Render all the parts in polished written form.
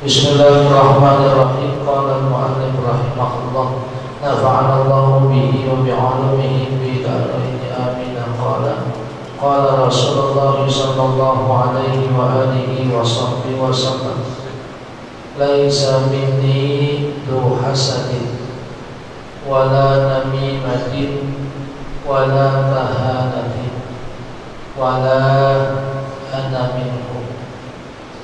Bismillahirrahmanirrahim. Qala al-mu'allif rahimahullah, nafa'ana Allahu bihi wa bi'ulumihi bi ta'ala amin. Qala Rasulullah sallallahu alaihi wa alihi wa sahbihi wa sallam, laisa minni dhu hasadin wala namimatin wala tahanatin wala ana minhu.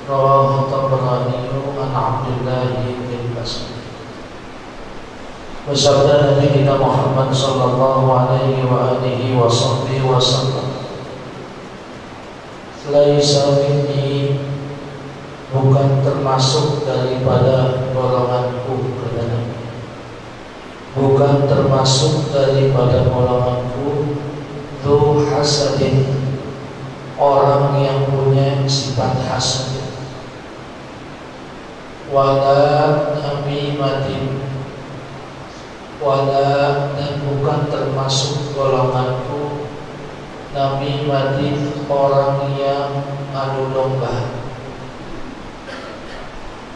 Rawahu Tabrani an Abdullah bin Mas'ud. Bersabda Nabi kita Muhammad sallallahu alaihi wa alihi wa sahbihi wa sallam, laisa minni, bukan termasuk daripada golonganku, kata Nabi. Bukan termasuk daripada golonganku dzu hasadin, orang yang punya sifat hasad, wala namimatin, wala, dan bukan termasuk golonganku namimatin, orang yang adu domba,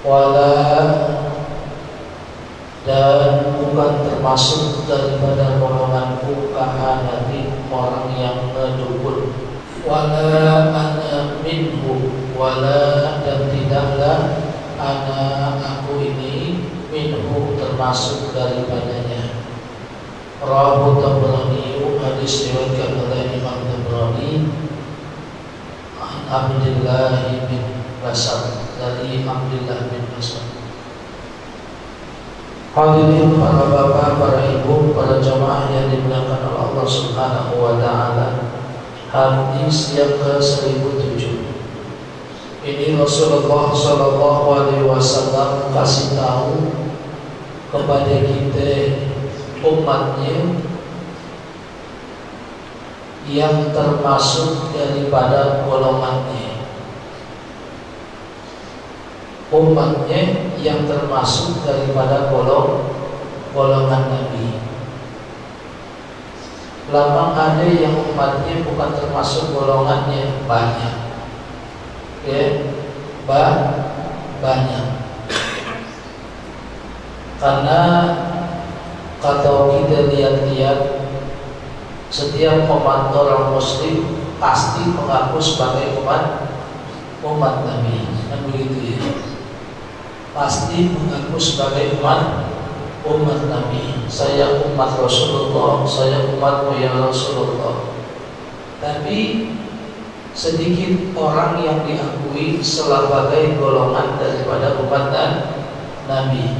wala, dan bukan termasuk daripada golonganku kahanatin, orang yang ngedukun, wala ana minhu, wala, dan tidaklah ana, aku ini, minhu, termasuk daripadanya. Rawahu Tabrani, hadis diriwayatkan oleh Imam Tabrani an Abdullah bin Mas'ud, dari Abdullah bin Mas'ud. Hadirin para bapak, para ibu, para jamaah yang dimuliakan oleh Allah Subhanahu wa taala. Hadis yang ke-1007. Ini Rasulullah sallallahu alaihi wasallam kasih tahu kepada kita umatnya yang termasuk daripada golongannya. Umatnya yang termasuk daripada golongan Nabi. Lama ada yang umatnya bukan termasuk golongannya, banyak. Ya, banyak. Karena kalau kita lihat-lihat, setiap umat orang Muslim pasti mengaku sebagai umat Nabi, kan begitu ya? Pasti mengaku sebagai umat Nabi. Saya umat Rasulullah, saya umatmu ya Rasulullah. Tapi sedikit orang yang diakui sebagai golongan daripada umat Nabi.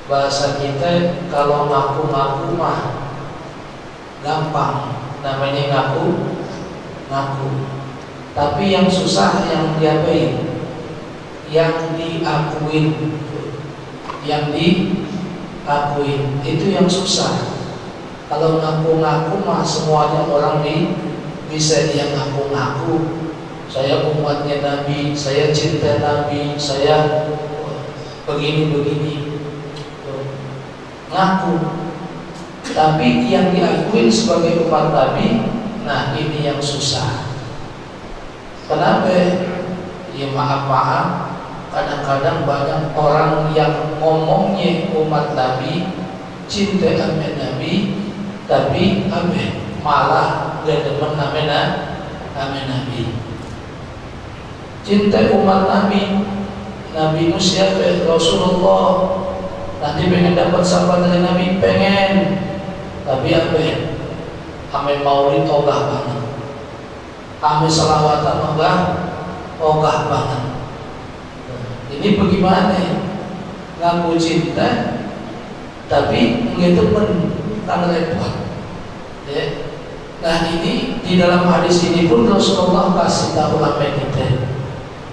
Bahasa kita kalau ngaku-ngaku mah gampang, namanya ngaku. Tapi yang susah yang diapain? Yang diakuin, itu yang susah. Kalau ngaku-ngaku mah semuanya orang bisa dia ngaku-ngaku, saya umatnya Nabi, saya cinta Nabi, saya begini ngaku. Tapi yang diakui sebagai umat Nabi, nah ini yang susah. Kenapa? Ya maaf, kadang-kadang banyak orang yang ngomongnya umat Nabi, cinta sama Nabi, tapi malah gak demen nama Nabi. Cinta umat Nabi, Nabi itu siapa? Rasulullah. Nanti pengen dapat sahabat dari Nabi, pengen. Tapi ame maulid ogah banget, ame salawatan ogah banget. Ini bagaimana? Ngaku cinta, tapi begitu kan repot. Ya. Nah ini di dalam hadis ini pun Rasulullah kasih tahu apa kita,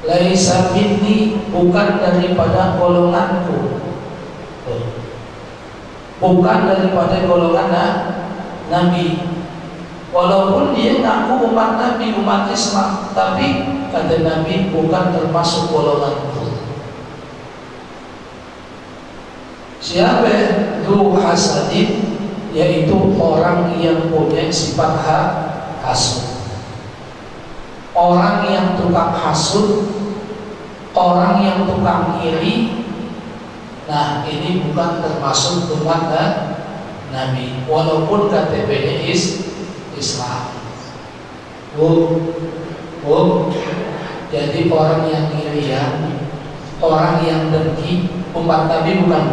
laisa minni, bukan daripada golonganku, bukan daripada golongan Nabi. Walaupun dia ngaku umat Nabi, umat Islam, tapi kata Nabi bukan termasuk golonganku. Siapa? Dzu hasadin, yaitu orang yang punya sifat hasud. Orang yang tukang hasud orang yang tukang iri, nah ini bukan termasuk umat Nabi, walaupun KTP-nya Islam. Jadi orang yang irian, orang yang dengki, umat Nabi bukan?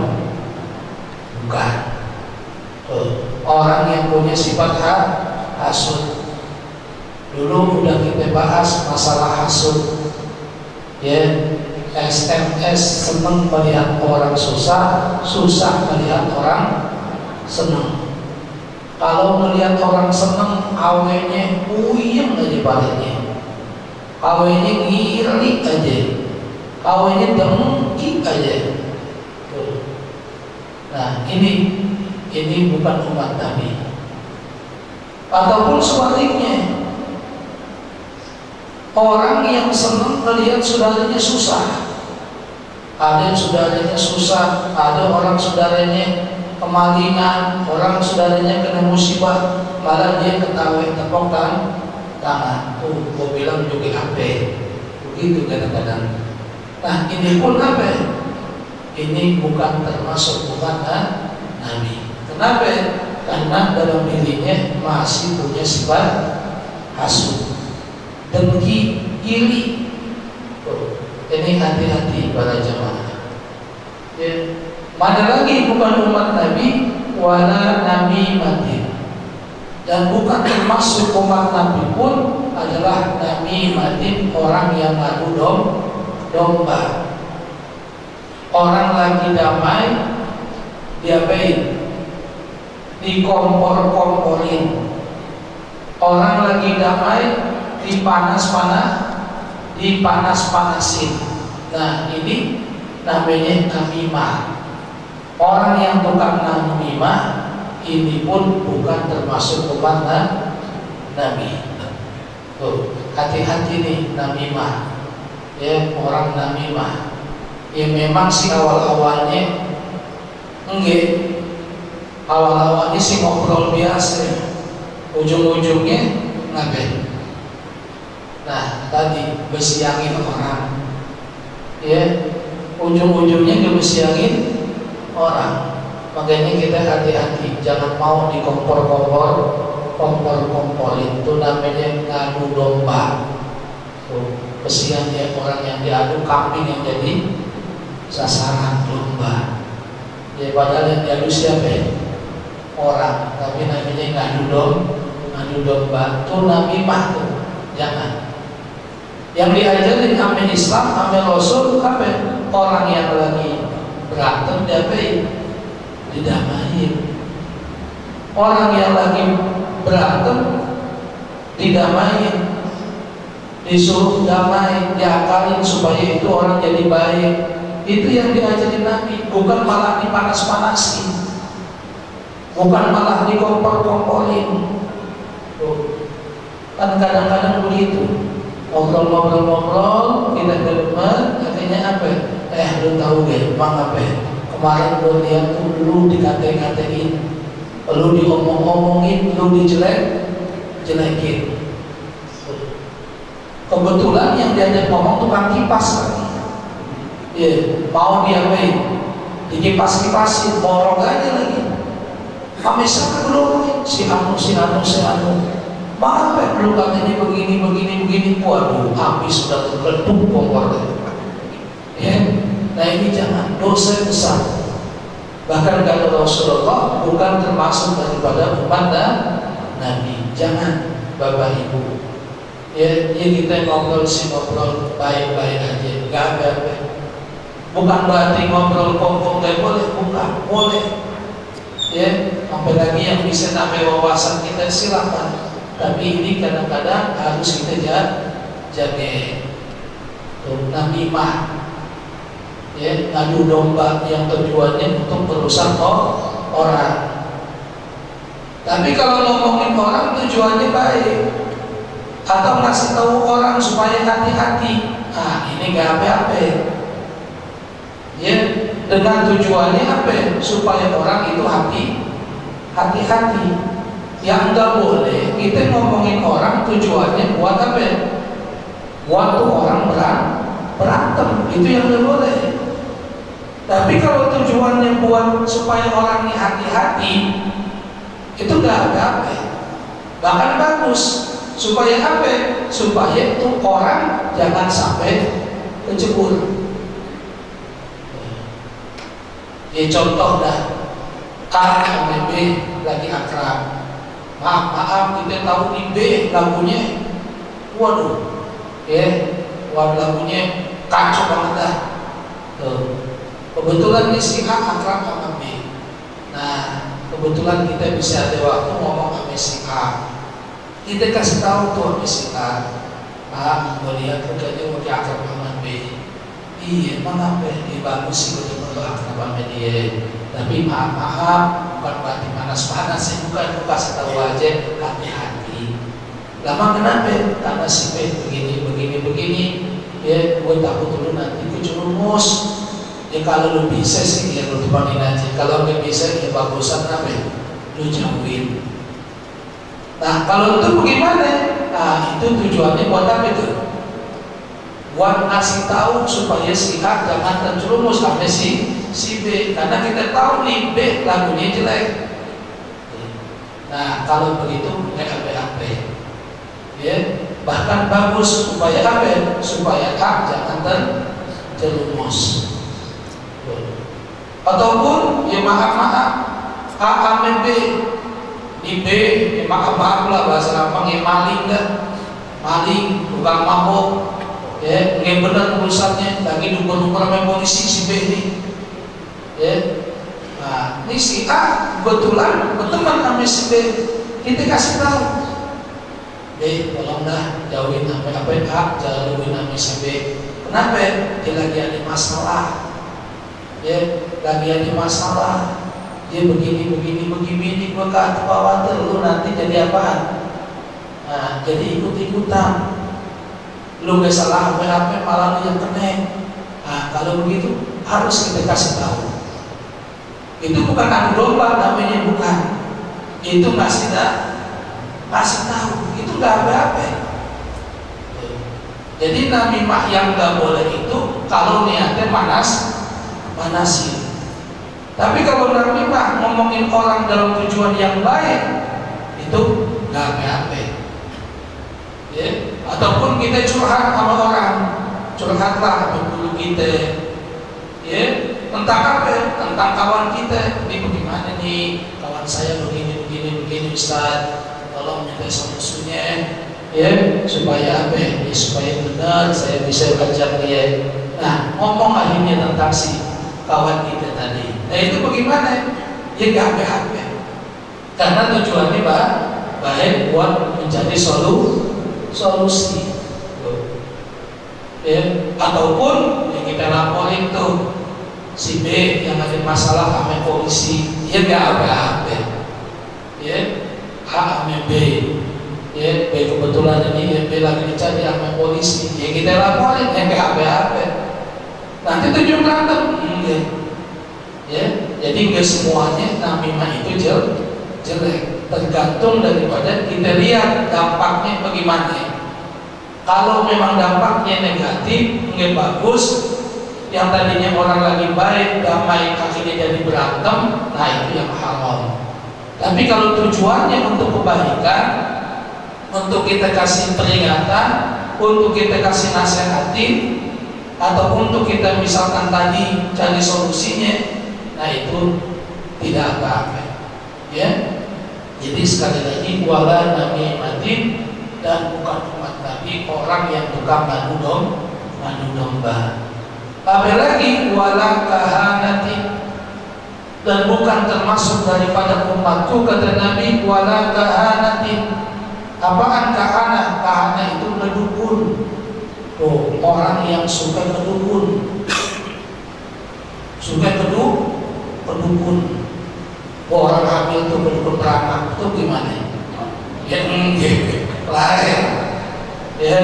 Bukan. Orang yang punya sifat hasud. Dulu udah kita bahas masalah hasud. Ya, SMS senang melihat orang susah, susah melihat orang senang. Kalau melihat orang senang, awenya puyeng aja badannya, awenya ngiri aja, awenya dengki aja. Nah ini bukan umat Nabi. Ataupun sebaliknya, orang yang senang melihat saudaranya susah. Ada yang saudaranya susah, ada orang saudaranya kemalingan, orang saudaranya kena musibah, malah dia ketawa tepuk tangan. Gue bilang juga apa? Begitu kadang-kadang. Nah ini pun apa? Ini bukan termasuk umat Nabi. Kenapa? Karena dalam dirinya masih punya sifat hasud, dengki, iri. Ini hati-hati para jamaah. Ya. Mana lagi bukan umat Nabi, wala nabi mati. Dan bukan termasuk umat Nabi pun adalah nabi mati, orang yang ngadu domba. Orang lagi damai, diapain? Dikompor-komporin. Orang lagi damai, dipanas-panasin. Nah ini namanya namimah. Orang yang tukang namimah ini pun bukan termasuk umat Nabi. Tuh, hati-hati nih namimah. Ya, orang namimah. Ya memang sih awal-awalnya enggak. Awal-awalnya sih ngobrol biasa. Ujung-ujungnya ngapain? Nah, tadi besiangin orang. Ya, ujung-ujungnya ngebesiangin orang. Makanya kita hati-hati, jangan mau dikompor-komporin. Itu namanya ngadu domba. Kesiannya orang yang diadu, kambing yang jadi sasaran domba. Ya padahal yang diadu siapa ya? Orang, tapi namanya ngadu domba. Itu namimah tuh, jangan. Yang diajarin amin Islam, amin Rasul, apa? Orang yang lagi berantem didamain. Orang yang lagi berantem didamain, disuruh damai, diakalin supaya itu orang jadi baik. Itu yang diajarin Nabi, bukan malah dipanas-panasin, bukan malah dikompor-komporin. Kan kadang-kadang begitu, ngobrol, kita demen, akhirnya apa? Lu tahu gak, bang apa? Kemarin lu lihat tuh dulu dikate-katein, lu diomong-omongin, lu dijelekin. Kebetulan yang diajak ngomong tukang kipas lagi. Ya, mau diapain? Dikipas-kipasin, borong aja lagi. Kami sangat belum si anu. Apa lu katanya begini. Waduh, habis sudah terketuk kompornya. Ya, nah ini jangan, dosa besar. Bahkan kalau Rasulullah bukan termasuk daripada umat Nabi. Jangan, Bapak Ibu. Ya kita ngobrol baik-baik aja, nggak apa-apa. Bukan berarti ngobrol kongkong nggak boleh, bukan, boleh. Ya, apalagi yang bisa nambah wawasan kita silakan. Tapi ini kadang-kadang harus kita jaga. Namimah, ya, ngadu domba yang tujuannya untuk merusak orang. Tapi kalau ngomongin orang tujuannya baik, atau ngasih tahu orang supaya hati-hati, ini gak apa-apa. Ya, dengan tujuannya apa? Supaya orang itu hati-hati. Yang nggak boleh kita ngomongin orang tujuannya buat apa? Buat tuh orang berantem. itu yang nggak boleh. Tapi kalau tujuannya buat supaya orang ini hati-hati, itu nggak apa-apa. Bahkan bagus. Supaya apa? Supaya itu orang jangan sampai kecebur. Ya contoh dah, A sama B lagi akrab. Maaf kita tahu di B lagunya, waduh, lagunya kacau banget dah. Kebetulan nih si A akrab sama B. Nah, kebetulan kita bisa ada waktu ngomong sama si A. Kita kasih tahu tuh sama si A, gue lihat kerjanya mau akrab sama B. Iya, emang apa? Bagus sih betul-betul akrab sama dia. Tapi maaf, bukan berarti panas-panas sih, bukan, kasih tahu aja, hati-hati. Lama kenapa? Karena si B begini, ya gue takut dulu nanti kejerumus. Ya kalau lu bisa sih, ya lu tepanin aja. Kalau nggak bisa, ya bagusan apa? Lu jauhin. Nah kalau itu bagaimana? Nah itu tujuannya buat apa itu? Buat ngasih tahu supaya si A jangan terjerumus sampai si B, karena kita tahu nih B lagunya jelek. Nah kalau begitu nggak apa-apa, ya bahkan bagus supaya apa? Supaya A jangan terjerumus. Ataupun ya maaf A sama B, di B ya maaf lah bahasa gampang ya maling tukang mabok. Ya, nggak benar urusannya, lagi nuker-nuker sama polisi si B ini. Ya, nah ini si A kebetulan berteman sama si B, kita kasih tahu, B tolong dah jauhin apa A, jauhin sama si B. Kenapa? Dia lagi ada masalah. Ya, lagi ada masalah. Dia begini, gua khawatir lu nanti jadi apaan? Nah, jadi ikut-ikutan. Lu gak salah apa-apa malah lu yang kena. Nah kalau begitu harus kita kasih tahu. Itu bukan adu domba namanya, bukan. Itu kasih tahu. Itu gak apa-apa. Jadi namimah yang gak boleh itu kalau niatnya manasin. Tapi kalau namimah ngomongin orang dalam tujuan yang baik, itu gak apa-apa. Ya, ataupun kita curhat sama orang, curhatlah sama guru kita, ya tentang apa? Tentang kawan kita. Ini bagaimana nih? Kawan saya begini Ustaz, tolong minta solusinya, ya supaya apa? Ya, supaya benar saya bisa ajak dia. Nah, ngomong akhirnya tentang si kawan kita tadi. Nah itu bagaimana? Ya gak apa-apa. Karena tujuannya baik buat mencari solusi. Ya, ataupun yang kita laporin tuh si B yang ada masalah sama polisi, dia gak apa-apa. Ya, A sama B, ya B kebetulan ini ya, B lagi dicari sama polisi, ya kita laporin, ya gak apa-apa. Nanti tujuh berantem, ya. Jadi gak semuanya namimah itu jelek. Tergantung daripada kita lihat dampaknya bagaimana. Kalau memang dampaknya negatif, nggak bagus, yang tadinya orang lagi baik, damai, akhirnya jadi berantem, nah itu yang haram. Tapi kalau tujuannya untuk kebaikan, untuk kita kasih peringatan, untuk kita kasih nasihatin, atau untuk kita misalkan tadi cari solusinya, nah itu tidak apa-apa. Ya. Jadi sekali lagi wala namimatin, dan bukan umat Nabi orang yang tukang ngadu domba. Apalagi wala kahanatin, dan bukan termasuk daripada umatku kata Nabi wala kahanatin. Apaan kahana? Kahana itu kedukun. Tuh orang yang suka kedukun, kedukun. Orang hamil itu berdukun beranak itu gimana? Ya lain. Ya,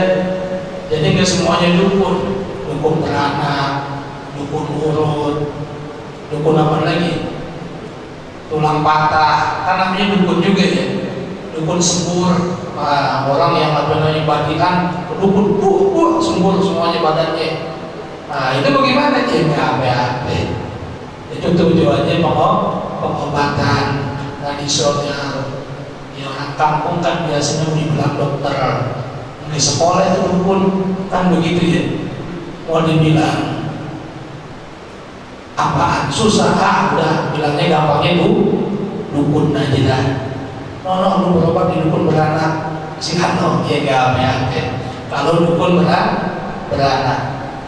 jadi nggak semuanya dukun beranak, dukun urut, dukun apa lagi? Tulang patah, kan namanya dukun juga ya. Dukun sembur, orang yang apa namanya badikan, dukun sembur semuanya badannya. Nah itu bagaimana? Ya nggak apa-apa. Itu tujuannya pengobatan tradisional. Ya orang kampung kan biasanya dibilang dokter, di sekolah itu pun kan begitu ya. Mau dibilang apaan susah, udah bilangnya gampangnya dukun aja dah. Lu berobat di dukun beranak, sihat ya nggak apa-apa. Kalau dukun beranak,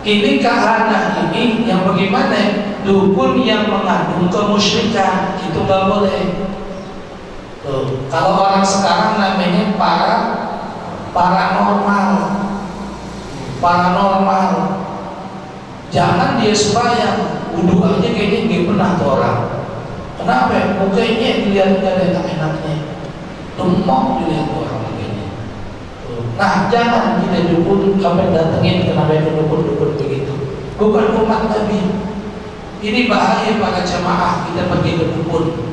ini kahana ini yang bagaimana? Dukun yang mengandung kemusyrikan itu nggak boleh. Tuh, kalau orang sekarang namanya paranormal. Jangan dia sembahyang, wudhu aja kayaknya nggak pernah tuh orang. Kenapa? Mukanya dilihat nggak ada enak-enaknya, demam dilihat orang begini. Nah, jangan kita dukun sampai datengin kenapa itu dukun begitu. Bukan umat Nabi. Ini bahaya para jamaah kita pergi ke dukun.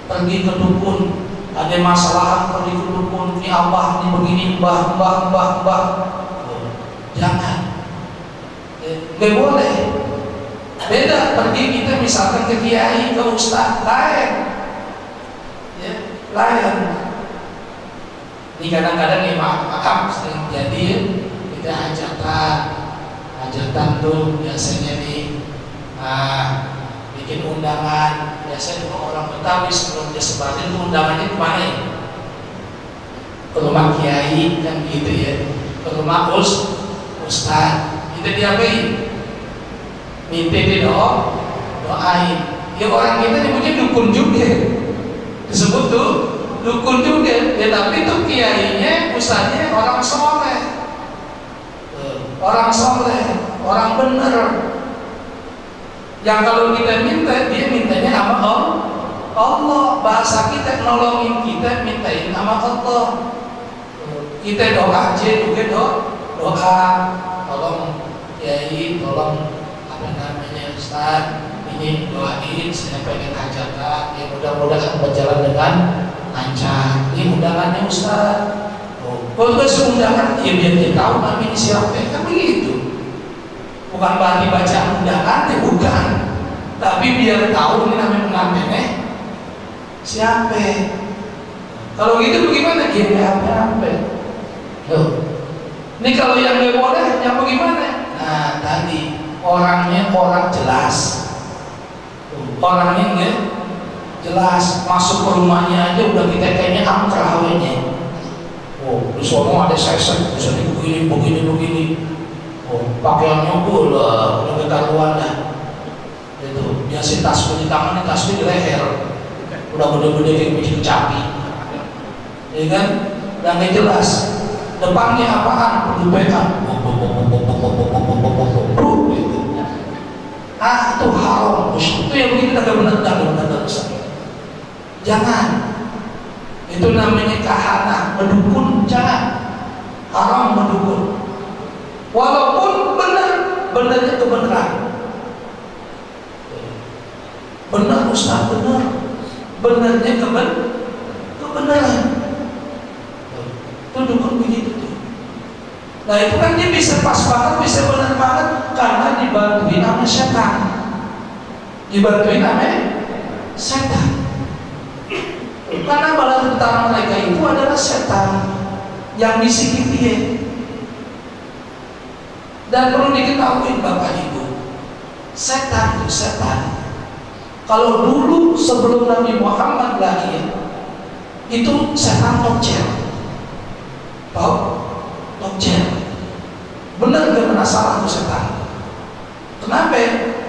Pergi ke dukun, ada masalah pergi ke dukun. Ini Allah, ini begini, mbah. Jangan. Gak boleh. Beda pergi kita misalkan ke kiai, ke ustaz, lain. Ya, lain. Ini kadang-kadang ya maaf sering jadi kita hajatan tuh biasanya nih bikin undangan. Biasanya kalau orang Betawi sebelum dia sebarin tuh undangannya kemana ya? Ke rumah kiai kan gitu ya, ke rumah ustaz. Kita diapain? Minta dia doain. Ya orang kita nyebutnya dukun juga, disebut tuh dukun juga. Ya tapi tuh kiainya, ustaznya orang soleh, orang bener. Yang kalau kita minta, dia mintanya sama Allah. Bahasa kita nolongin kita mintain sama Allah. Kita doa aja juga doa. Tolong kiai, tolong Ustaz, ini doain saya pengen hajatan. Ya mudah-mudahan berjalan dengan lancar. Ini undangannya Ustaz. Kalau undangan, ya biar dia tahu kami ini siapa. Kan begitu. Bukan berarti baca undangannya, bukan. Tapi biar tahu ini namanya pengantinnya siapa. Kalau gitu bagaimana? Dia nggak apa-apa. Ini kalau yang nggak boleh, yang bagaimana? Nah tadi orangnya orang jelas, orangnya nggak jelas. Masuk ke rumahnya aja udah kita kayaknya angker hawanya. Di sono ada sesek, bisa begini. Pakaiannya udah ketahuan lah. Itu dia si tasbih di tangannya, tasbih di leher, udah gede-gede kayak biji kecapi, ya kan? Udah nggak jelas. Depannya apaan? Perdupekan. Itu haram. Itu yang begitu agak benar. Jangan. Itu namanya kahana, mendukun. Jangan. Haram mendukun. Walaupun benarnya kebenaran. Benar Ustaz, benarnya kebenaran. Itu dukun begitu tuh. Nah itu kan dia bisa pas banget, bisa benar banget karena dibantuin sama setan. Karena bala tentara mereka itu adalah setan yang bisikin dia. Dan perlu diketahui Bapak Ibu, setan itu setan. Kalau dulu sebelum Nabi Muhammad lahir, itu setan tokcer. Tokcer. Benar gak pernah salah tuh setan. Kenapa?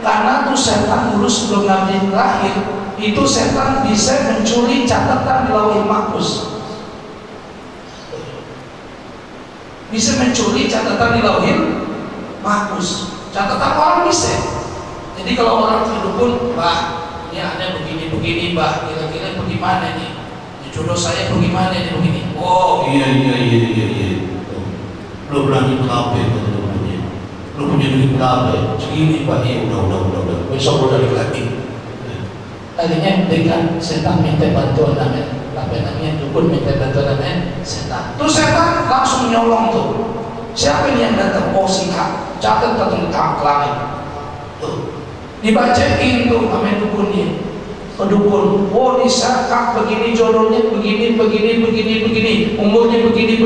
Karena tuh setan dulu sebelum Nabi lahir, itu setan bisa mencuri catatan di Lauhul Mahfuz. Bisa mencuri catatan di Lauhul Mahfuz. Catatan orang bisa. Jadi kalau orang dukun, Mbak, ini ada begini, Mbak, kira-kira bagaimana nih? Jodoh saya bagaimana nih begini? Oh iya. Lo berani berapa teman-temannya? Lo punya duit berapa? Segini Pak, ya udah. Besok udah lagi. Tadinya dengan setan minta bantuan namanya dukun minta bantuan namanya setan. Terus setan langsung nyolong tuh Siapa ini yang datang? Oh si Kak, catat tentang langit. Tuh, dibacain tuh sama dukunnya. Dukun, oh bisa Kak begini jodohnya, begini, umurnya begini.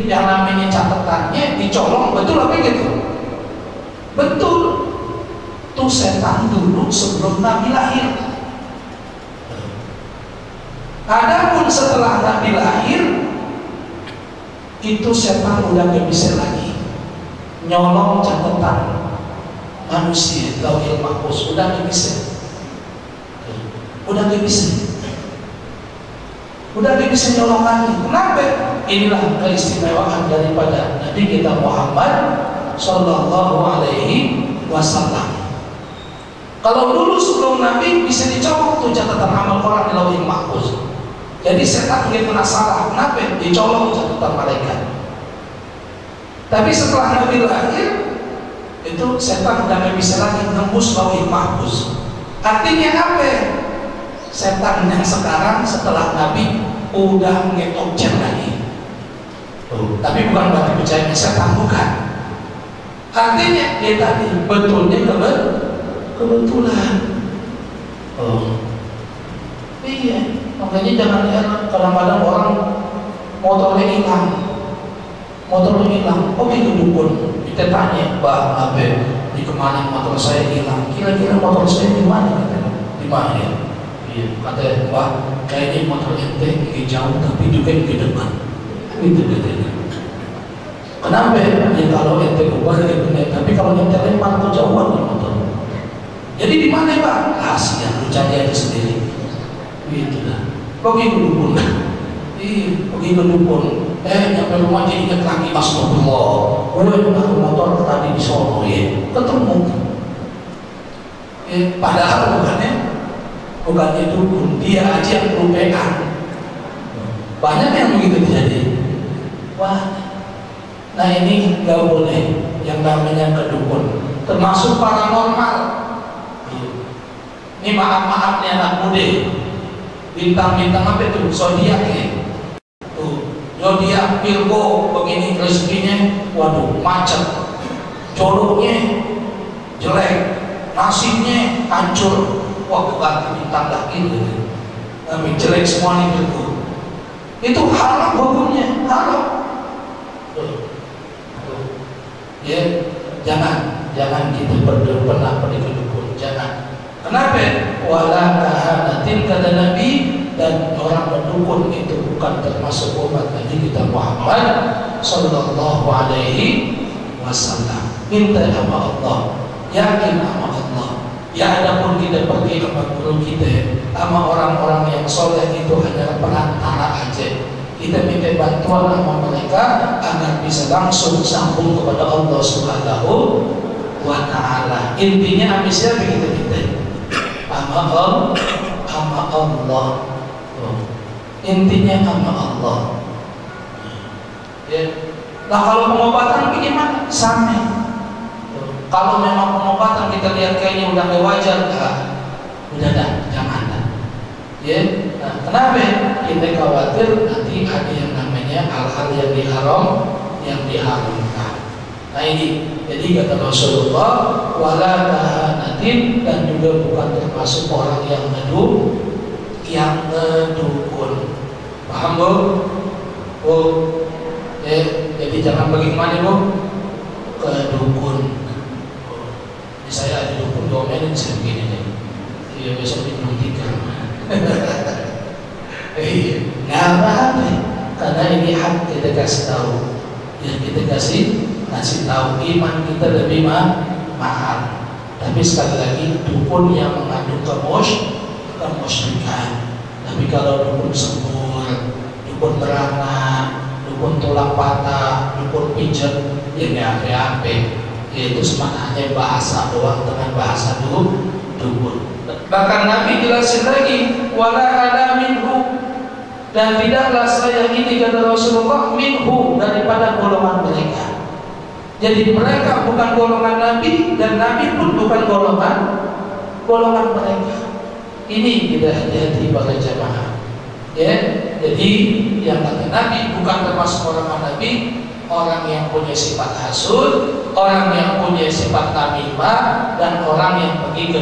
Yang namanya catatannya dicolong, betul apa gitu? Betul. Tuh setan dulu sebelum Nabi lahir. Adapun setelah Nabi lahir, itu setan udah gak bisa lagi nyolong catatan manusia, Lauhil Mahfuz, udah gak bisa. Udah gak bisa nyolong lagi. Kenapa? Inilah keistimewaan daripada Nabi kita Muhammad Sallallahu Alaihi Wasallam. Kalau dulu sebelum Nabi bisa dicolong tuh catatan amal orang di Lauhil Mahfuz. Jadi setan ingin penasaran, kenapa dicolong catatan malaikat? Tapi setelah Nabi lahir, itu setan udah gak bisa lagi nembus Lauhil Mahfuz. Artinya apa? Setan yang sekarang setelah Nabi udah ngetokjen lagi. Tapi bukan berarti percaya setan, bukan. Artinya dia tadi betulnya kebetulan. Iya, makanya jangan heran kadang-kadang orang motornya hilang. Oke ke dukun, kita tanya, Mbak Abe, di kemana motor saya hilang? Kira-kira motor saya di mana? Di mana ya? Kata Mbak, kayaknya motor ente jauh tapi juga ke depan. Itu katanya. Kenapa? Ya kalau ente ubah dari benar, tapi kalau ente lempar tuh jauhan motor. Jadi di mana Pak? Rahasia, lu cari aja sendiri. Itu dah. Pergi ke dukun. Pergi ke dukun. Nyampe rumah dia ingat lagi astagfirullah. Motor tadi di sono ya. Ketemu. Padahal bukannya dukun, dia aja yang kerupekan. Banyak yang begitu terjadi. Wah, nah ini nggak boleh yang namanya kedukun, termasuk paranormal. Ini maaf nih anak muda, bintang-bintang apa itu? Zodiak ya. Tuh, zodiak Virgo begini rezekinya, waduh macet, jodohnya jelek, nasibnya hancur. Wah, ganti bintang lagi gitu. Tapi jelek semua nih gitu. Itu haram hukumnya, haram. Ya, jangan kita pernah pergi ke dukun, jangan. Kenapa? Wala kahanatin kata Nabi, dan orang berdukun itu bukan termasuk umat Nabi kita Muhammad Sallallahu Alaihi Wasallam. Minta sama Allah, yakin sama Allah. Ya adapun kita pergi sama guru kita, sama orang-orang yang soleh itu hanya perantara aja. Kita minta bantuan sama mereka agar bisa langsung sambung kepada Allah Subhanahu wa Ta'ala. Intinya habisnya begitu kita sama Allah. Intinya sama Allah. Ya. Nah kalau pengobatan bagaimana? Sama. Kalau memang pengobatan kita lihat kayaknya udah gak wajar, udah jangan. Ya, nah, kenapa? Kita khawatir nanti ada yang namanya hal-hal yang diharamkan. Nah ini, jadi kata Rasulullah, wala kahanatin, dan juga bukan termasuk orang yang ngedukun. Paham Bu? Jadi jangan pergi kemana Bu? Ke dukun. Saya ada dukun domain saya begini nih. Iya besok dibuktikan. Nggak apa-apa. Karena ini hak kita kasih tahu. Ya kita kasih tahu iman kita lebih mahal. Tapi sekali lagi dukun yang mengandung kemusyrikan. Tapi kalau dukun sembur, dukun beranak, dukun tulang patah, dukun pijat, ya nggak apa-apa. Itu sebenarnya bahasa doang dengan bahasa dukun. Bahkan Nabi jelasin lagi, wala ada minhu, dan tidaklah saya ini kata Rasulullah minhu, daripada golongan mereka. Jadi mereka bukan golongan Nabi, dan Nabi pun bukan golongan mereka. Ini kita hati-hati pada jamaah. Ya, jadi yang kata Nabi bukan termasuk golongan Nabi, orang yang punya sifat hasud, orang yang punya sifat namimah, dan orang yang pergi ke